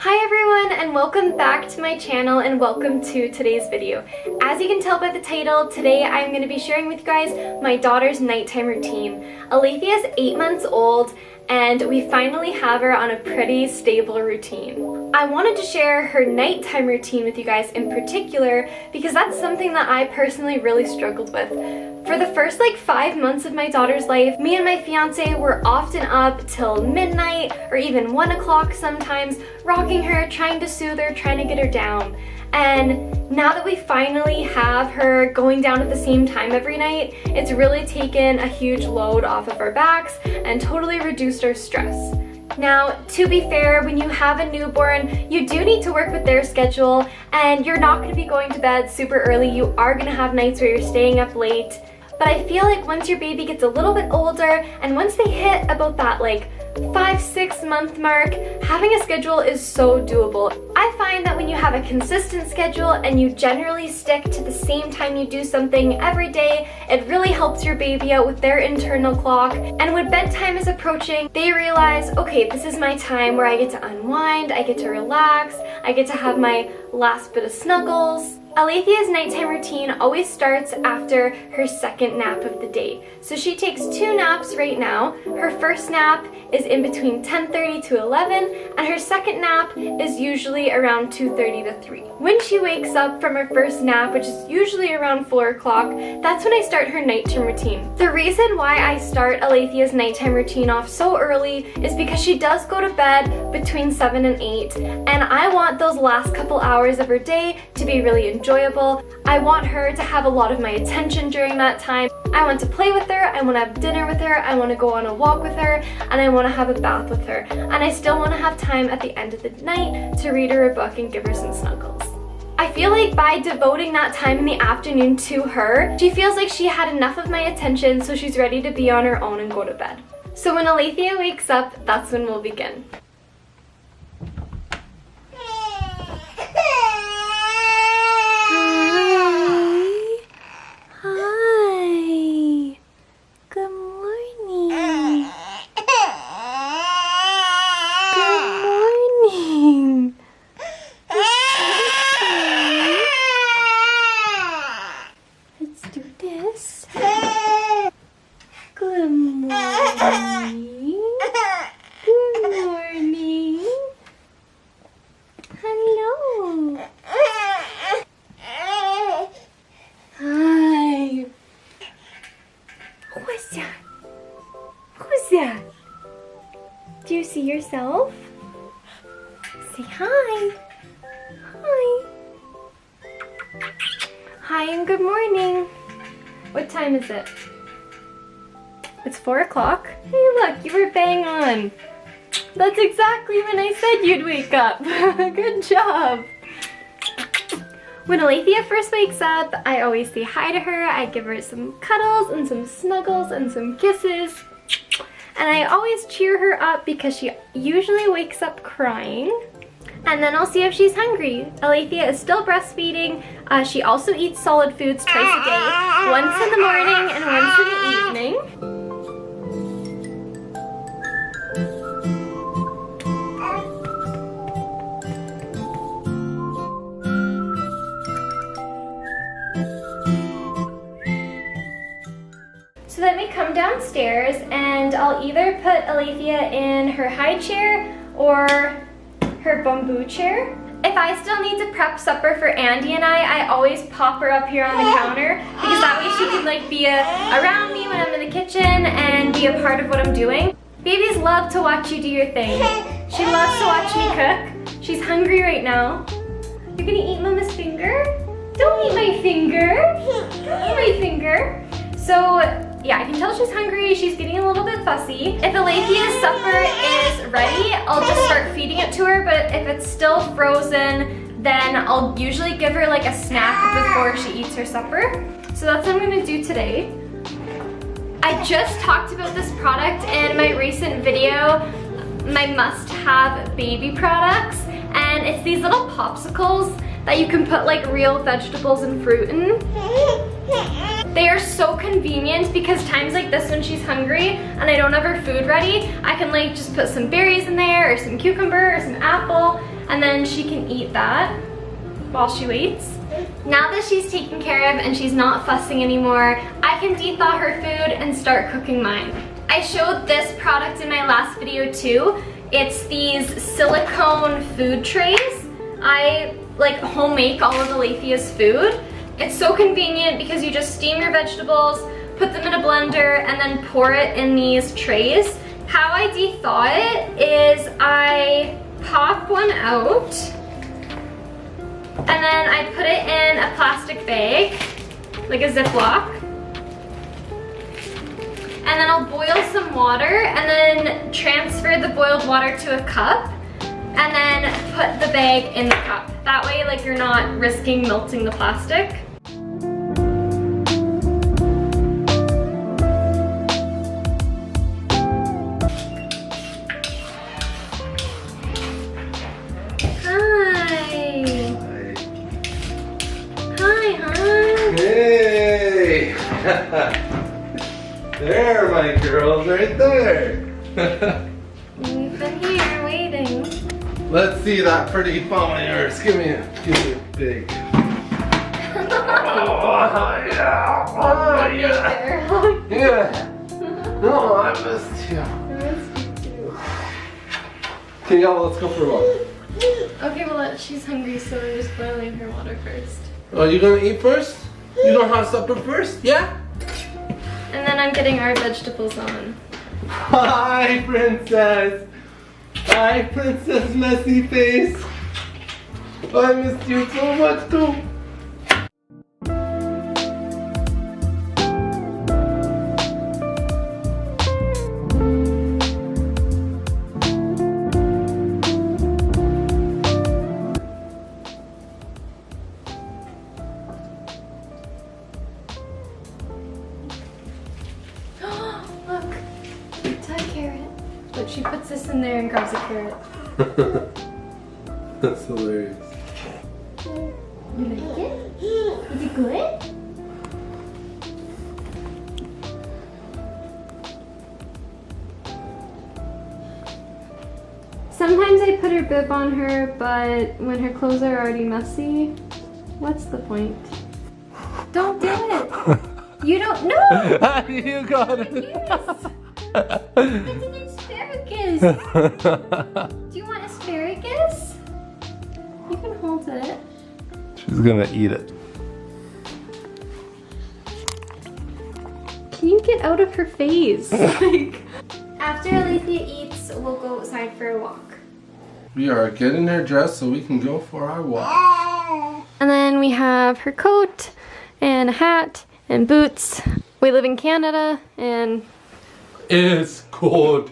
Hi everyone, and welcome back to my channel and welcome to today's video. As you can tell by the title, today I'm going to be sharing with you guys my daughter's nighttime routine. Alethea is 8 months old and we finally have her on a pretty stable routine. I wanted to share her nighttime routine with you guys in particular because that's something that I personally really struggled with. For the first 5 months of my daughter's life, me and my fiance were often up till midnight or even 1 o'clock sometimes, rocking her, trying to soothe her, trying to get her down. And now that we finally have her going down at the same time every night, it's really taken a huge load off of our backs and totally reduced our stress. Now, to be fair, when you have a newborn, you do need to work with their schedule and you're not going to be going to bed super early. You are going to have nights where you're staying up late. But I feel like once your baby gets a little bit older and once they hit about that 5-6 month mark, having a schedule is so doable. I find that when you have a consistent schedule and you generally stick to the same time you do something every day, it really helps your baby out with their internal clock. And when bedtime is approaching, they realize, okay, this is my time where I get to unwind, I get to relax, I get to have my last bit of snuggles. Alethea's nighttime routine always starts after her second nap of the day. So she takes 2 naps right now. Her first nap is in between 10:30 to 11, and her second nap is usually around 2:30 to 3. When she wakes up from her first nap, which is usually around 4 o'clock, that's when I start her nighttime routine. The reason why I start Alethea's nighttime routine off so early is because she does go to bed between 7 and 8, and I want those last couple hours of her day to be really enjoyable. I want her to have a lot of my attention during that time. I want to play with her, I want to have dinner with her, I want to go on a walk with her, and I want to have a bath with her. And I still want to have time at the end of the night to read her a book and give her some snuggles. I feel like by devoting that time in the afternoon to her, she feels like she had enough of my attention, so she's ready to be on her own and go to bed. So when Alethea wakes up, that's when we'll begin. Do you see yourself? Say hi. Hi. Hi and good morning. What time is it? It's 4 o'clock. Hey look, you were bang on. That's exactly when I said you'd wake up. Good job. When Alethea first wakes up, I always say hi to her. I give her some cuddles and some snuggles and some kisses. And I always cheer her up because she usually wakes up crying. And then I'll see if she's hungry. Alethea is still breastfeeding. She also eats solid foods twice a day, once in the morning and once in the evening. So then we come downstairs and I'll either put Alethea in her high chair or her bamboo chair. If I still need to prep supper for Andy and I always pop her up here on the counter because that way she can be around me when I'm in the kitchen and be a part of what I'm doing. Babies love to watch you do your thing. She loves to watch me cook. She's hungry right now. You're gonna eat Mama's finger? Don't eat my finger. Don't eat my finger. So yeah, I can tell she's hungry. She's getting a little bit fussy. If Alethea's supper is ready, I'll just start feeding it to her, but if it's still frozen, then I'll usually give her a snack before she eats her supper. So that's what I'm gonna do today. I just talked about this product in my recent video, my must-have baby products, and it's these little popsicles that you can put real vegetables and fruit in. They are so convenient because times like this when she's hungry and I don't have her food ready, I can like just put some berries in there or some cucumber or some apple, and and then she can eat that while she waits. Now that she's taken care of and she's not fussing anymore, I can de-thaw her food and start cooking mine. I showed this product in my last video too. It's these silicone food trays. I like home make all of Alethia's food. It's so convenient because you just steam your vegetables, put them in a blender, and then pour it in these trays. How I de-thaw it is I pop one out, and then I put it in a plastic bag, like a Ziploc. And then I'll boil some water and then transfer the boiled water to a cup and then put the bag in the cup. That way, like, you're not risking melting the plastic. Hey! There, my girls, right there. We've been here waiting. Let's see that pretty palm of yours. Give me a big. Oh yeah! Oh yeah! Yeah! Oh, I missed you. I missed you too. Okay, y'all, let's go for a walk. Okay, well, she's hungry, so we're just boiling her water first. Oh, you gonna eat first? You gonna have supper first? Yeah? And then I'm getting our vegetables on. Hi, princess. Hi, princess messy face. I missed you so much too. But she puts this in there and grabs a carrot. That's hilarious. You like it? Is it good? Sometimes I put her bib on her, but when her clothes are already messy, what's the point? Don't do it! You don't know! You got it! Yes. It's an asparagus! Do you want asparagus? You can hold it. She's gonna eat it. Can you get out of her face? Like, after Alethea eats, we'll go outside for a walk. We are getting her dressed so we can go for our walk. And then we have her coat and a hat and boots. We live in Canada and it's cold.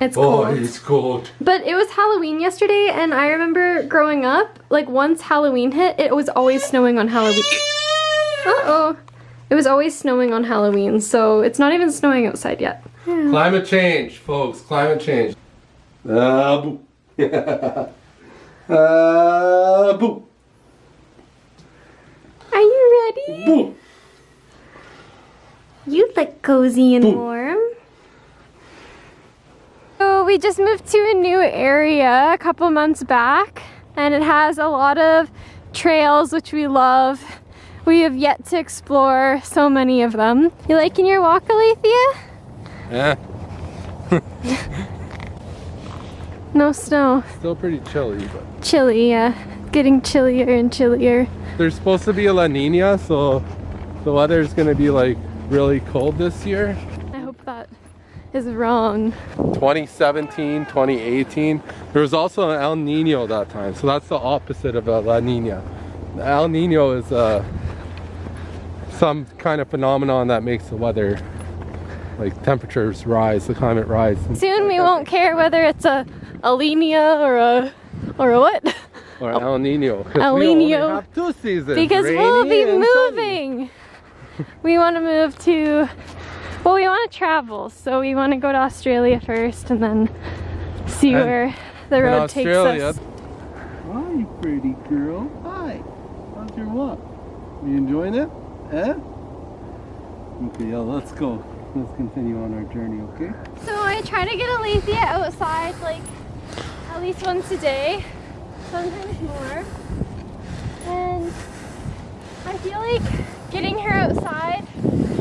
it's cold. Oh, it's cold. But it was Halloween yesterday, and I remember growing up, like once Halloween hit, it was always snowing on Halloween. Uh-oh. It was always snowing on Halloween, so it's not even snowing outside yet. Yeah. Climate change, folks. Climate change. Boo. Boo. Are you ready? Boo. You look cozy and Boo. warm. So we just moved to a new area a couple months back, and it has a lot of trails which we love. We have yet to explore so many of them. You liking your walk, Alethea? Yeah. No snow. Still pretty chilly, but Chilly, yeah. Getting chillier and chillier. there's supposed to be a La Nina, so the weather's gonna be like really cold this year. I hope that is wrong. 2017, 2018. There was also an El Nino that time, so that's the opposite of a La Nina. The El Nino is some kind of phenomenon that makes the weather, like temperatures rise, the climate rise. Soon we won't care whether it's a Alenia or a what? Or El Nino. El we only Nino. have 2 seasons. Because we'll rainy be and moving. We want to move to, well, we want to travel, so we want to go to Australia first and then see where the road takes us. Hi, pretty girl. Hi. How's your walk? Are you enjoying it? Eh? Okay, yeah, let's go. Let's continue on our journey, okay? So I try to get Alethea outside like at least once a day. sometimes more. And I feel like getting her outside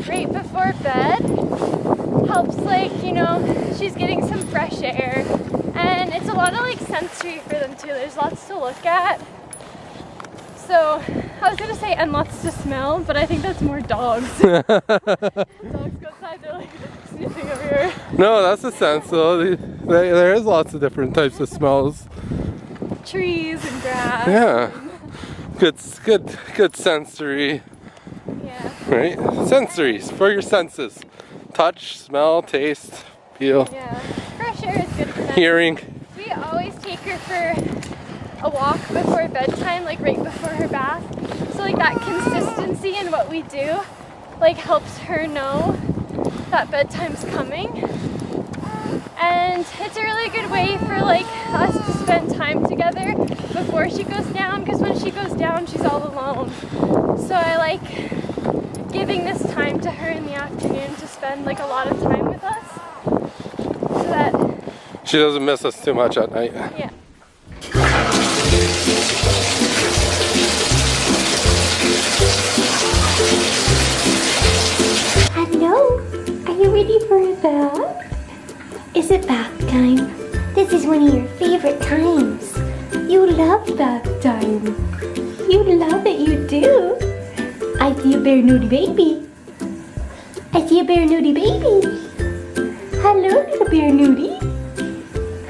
right before bed helps, like, you know, she's getting some fresh air. And it's a lot of like sensory for them too. There's lots to look at. So I was gonna say, and lots to smell, but I think that's more dogs. Dogs go outside, they're like sniffing over here. No, that's a sense though. There is lots of different types of smells. Trees and grass. Yeah. Good sensory. Yeah. Right? Sensories for your senses. Touch, smell, taste, feel. Yeah. Fresh air is good for them. Hearing. We always take her for a walk before bedtime, like right before her bath. So like that consistency in what we do like helps her know that bedtime's coming. And it's a really good way for like us to spend time together before she goes down, because when she goes down she's all alone. So I like giving this time to her in the afternoon to spend like a lot of time with us so that she doesn't miss us too much at night. Yeah. Hello, are you ready for a bath? Is it bath time? This is one of your favorite times. You love bath time. You love it, you do. I see a bare nudie baby. I see a bare nudie baby. Hello, little bear nudie.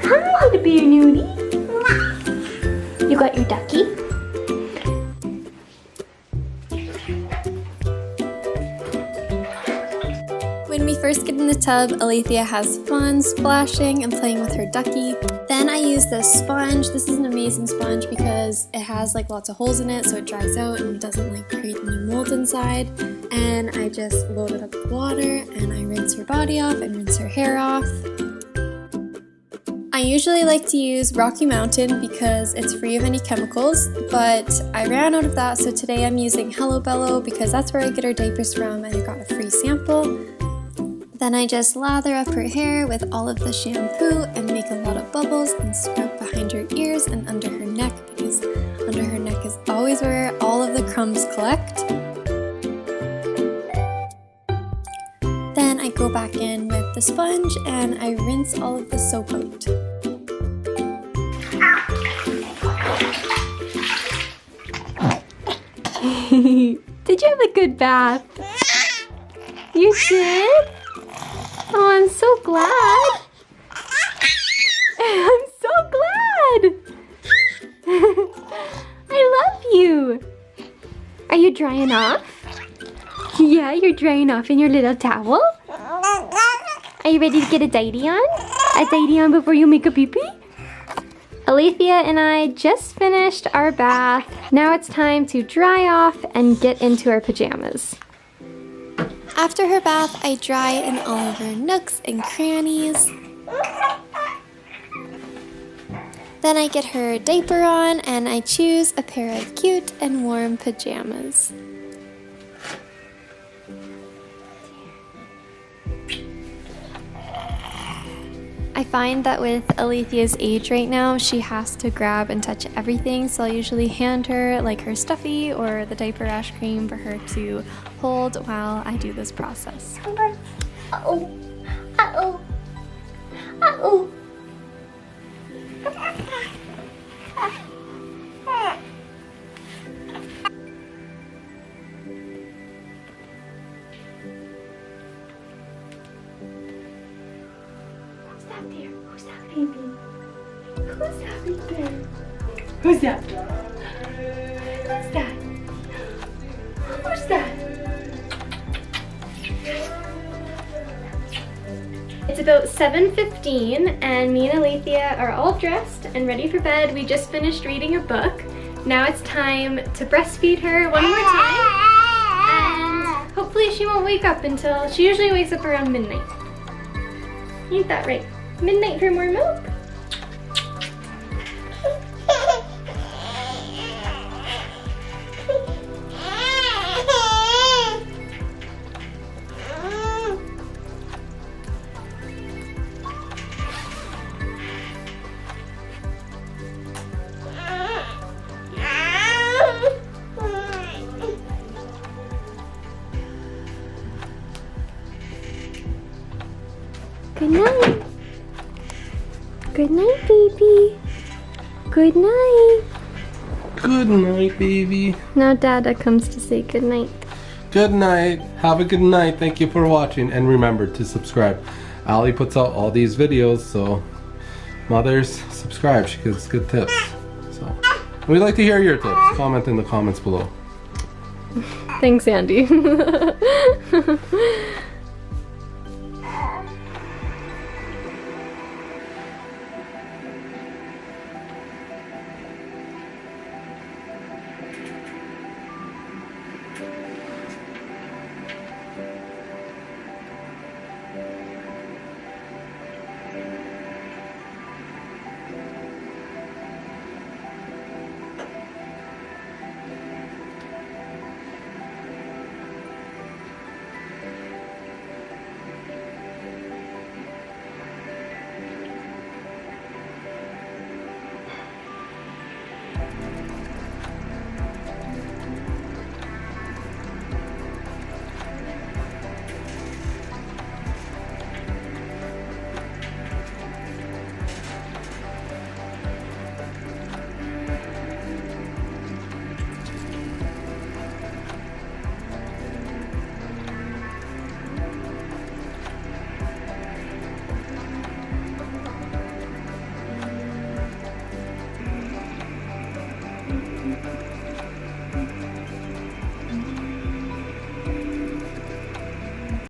Hi, little bear nudie. You got your ducky? When we first get in the tub, Alethea has fun splashing and playing with her ducky. Then I use this sponge. This is an amazing sponge because it has like lots of holes in it so it dries out and doesn't like create any mold inside. And I just load it up with water and I rinse her body off and rinse her hair off. I usually like to use Rocky Mountain because it's free of any chemicals, but I ran out of that, so today I'm using Hello Bello because that's where I get her diapers from and I got a free sample. Then I just lather up her hair with all of the shampoo and make a lot of bubbles and scrub behind her ears and under her neck because under her neck is always where all of the crumbs collect. Then I go back in with the sponge and I rinse all of the soap out. Did you have a good bath? You did? Oh, I'm so glad. I'm so glad. I love you. Are you drying off? Yeah, you're drying off in your little towel? Are you ready to get a dighty on? A dighty on before you make a pee-pee? Alethea and I just finished our bath. Now it's time to dry off and get into our pajamas. After her bath, I dry in all of her nooks and crannies. Then I get her diaper on and I choose a pair of cute and warm pajamas. I find that with Alethea's age right now, she has to grab and touch everything, so I'll usually hand her like her stuffy or the diaper rash cream for her to hold while I do this process. Uh-oh. Uh-oh. Uh-oh. Who's that there? Who's that baby? Who's that right there? Who's that? Who's that? Who's that? It's about 7:15 and me and Alethea are all dressed and ready for bed. We just finished reading a book. Now it's time to breastfeed her one more time and hopefully she won't wake up until, she usually wakes up around midnight. Ain't that right? Midnight for more milk? Good night. Good night, baby. Now Dada comes to say good night. Good night. Have a good night. Thank you for watching. And remember to subscribe. Ali puts out all these videos, so mothers, subscribe. She gives good tips. So we'd like to hear your tips. Comment in the comments below. Thanks, Andy.